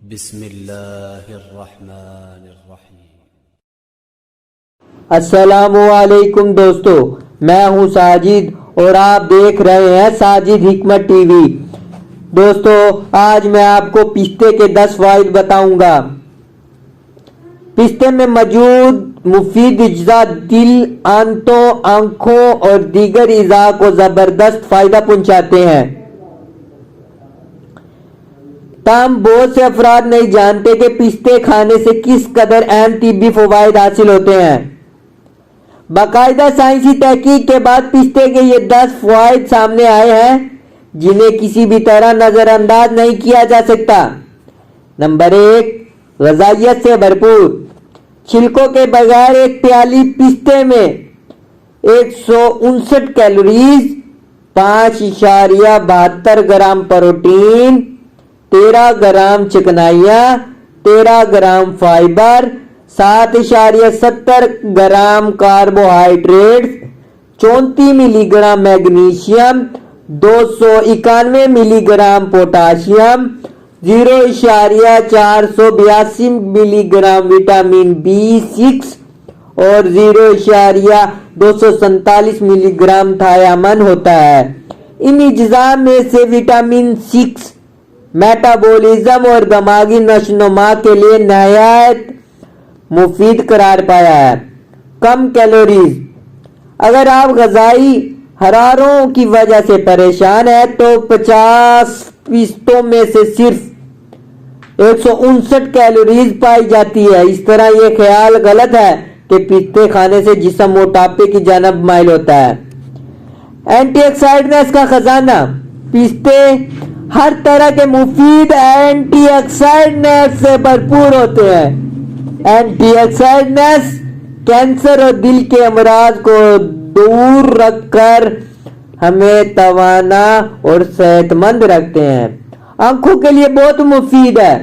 بسم اللہ الرحمن الرحیم۔ السلام علیکم دوستو، میں ہوں ساجد اور آپ دیکھ رہے ہیں ساجد حکمت ٹی وی۔ دوستو آج میں آپ کو پستے کے 10 فوائد بتاؤں گا۔ پستے میں موجود مفید اجزاء دل، آنتوں، آنکھوں اور دیگر اعضاء کو زبردست فائدہ پہنچاتے ہیں۔ تاہم بہت سے افراد نہیں جانتے کہ پستے کھانے سے کس قدر اہم طبی فوائد حاصل ہوتے ہیں۔ باقاعدہ سائنسی تحقیق کے بعد پستے کے یہ 10 فوائد سامنے آئے ہیں جنہیں کسی بھی طرح نظر انداز نہیں کیا جا سکتا۔ نمبر 1، غذائیت سے بھرپور۔ چھلکوں کے بغیر ایک پیالی پستے میں 159 کیلوریز، 5.72 گرام پروٹین، 13 گرام چکنائیاں، 13 گرام فائبر، 7.70 گرام کاربوہائیڈریٹس، 34 ملی گرام میگنیشیم، 291 ملی گرام پوٹاشیم، 0.482 ملی گرام وٹامن B6 اور 0.247 ملی گرام تھیامن ہوتا ہے۔ ان اجزاء میں سے وٹامن 6 میٹابولزم اور دماغی نشوونما کے لیے نہایت مفید قرار پایا ہے۔ کم کیلوریز۔ اگر آپ غذائی حراروں کی وجہ سے پریشان ہیں تو 50 پستوں میں سے صرف 159 کیلوریز پائی جاتی ہے۔ اس طرح یہ خیال غلط ہے کہ پستے کھانے سے جسم موٹاپے کی جانب مائل ہوتا ہے۔ اینٹی آکسیڈنٹس کا خزانہ۔ پستے ہر طرح کے مفید اینٹی آکسیڈنٹس سے بھرپور ہوتے ہیں۔ اینٹی آکسیڈنٹس کینسر اور دل کے امراض کو دور رکھ کر ہمیں توانا اور صحت مند رکھتے ہیں۔ آنکھوں کے لیے بہت مفید ہے۔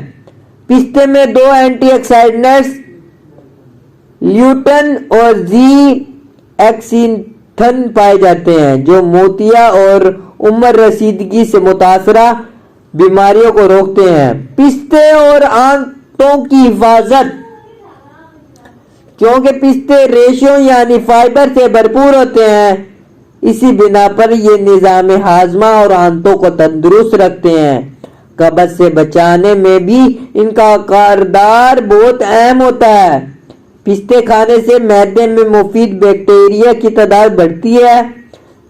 پستے میں 2 اینٹی آکسیڈنٹس لیوٹین اور زی ایکسینتھن پائے جاتے ہیں جو موتیا اور عمر رسیدگی سے متاثرہ بیماریوں کو روکتے ہیں۔ پستے اور آنتوں کی حفاظت۔ کیونکہ پستے ریشوں یعنی فائبر سے بھرپور ہوتے ہیں، اسی بنا پر یہ نظام ہاضمہ اور آنتوں کو تندرست رکھتے ہیں۔ قبض سے بچانے میں بھی ان کا کردار بہت اہم ہوتا ہے۔ پستے کھانے سے معدے میں مفید بیکٹیریا کی تعداد بڑھتی ہے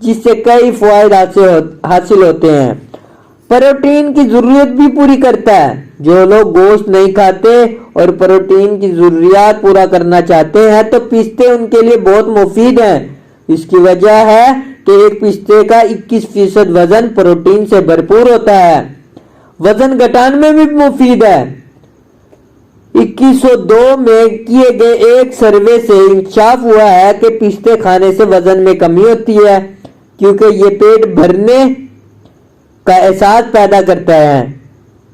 جس سے کئی فوائد حاصل ہوتے ہیں۔ پروٹین کی ضرورت بھی پوری کرتا ہے۔ جو لوگ گوشت نہیں کھاتے اور پروٹین کی ضروریات پورا کرنا چاہتے ہیں تو پستے ان کے لیے بہت مفید ہیں۔ اس کی وجہ ہے کہ ایک پستے کا 21% وزن پروٹین سے بھرپور ہوتا ہے۔ وزن گھٹانے میں بھی مفید ہے۔ 2102 میں کیے گئے ایک سروے سے انکشاف ہوا ہے کہ پستے کھانے سے وزن میں کمی ہوتی ہے کیونکہ یہ پیٹ بھرنے کا احساس پیدا کرتا ہے۔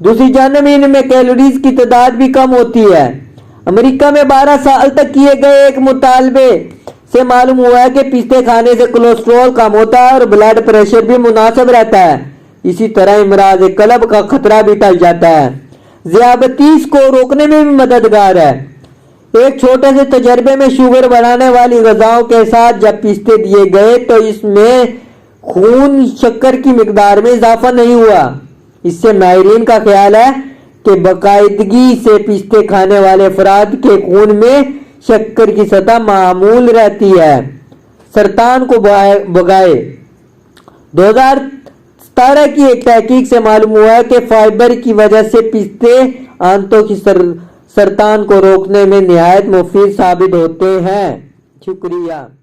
دوسری جانب ان میں کیلوریز کی تعداد بھی کم ہوتی ہے۔ امریکہ میں 12 سال تک کیے گئے ایک مطالعے سے معلوم ہوا ہے کہ پستے کھانے سے کولیسٹرول کم ہوتا ہے اور بلڈ پریشر بھی مناسب رہتا ہے۔ اسی طرح امراض قلب کا خطرہ بھی ٹل جاتا ہے۔ ذیابیطس کو روکنے میں بھی مددگار ہے۔ ایک چھوٹے سے تجربے میں شوگر بڑھانے والی غذاؤں کے ساتھ جب پستے دیے گئے تو اس میں خون شکر کی مقدار میں اضافہ نہیں ہوا۔ اس سے ماہرین کا خیال ہے کہ باقاعدگی سے پستے کھانے والے افراد کے خون میں شکر کی سطح معمول رہتی ہے۔ سرطان کو بھگائے۔ 2017 کی ایک تحقیق سے معلوم ہوا ہے کہ فائبر کی وجہ سے پستے آنتوں کی سرطان کو روکنے میں نہایت مفید ثابت ہوتے ہیں۔ شکریہ۔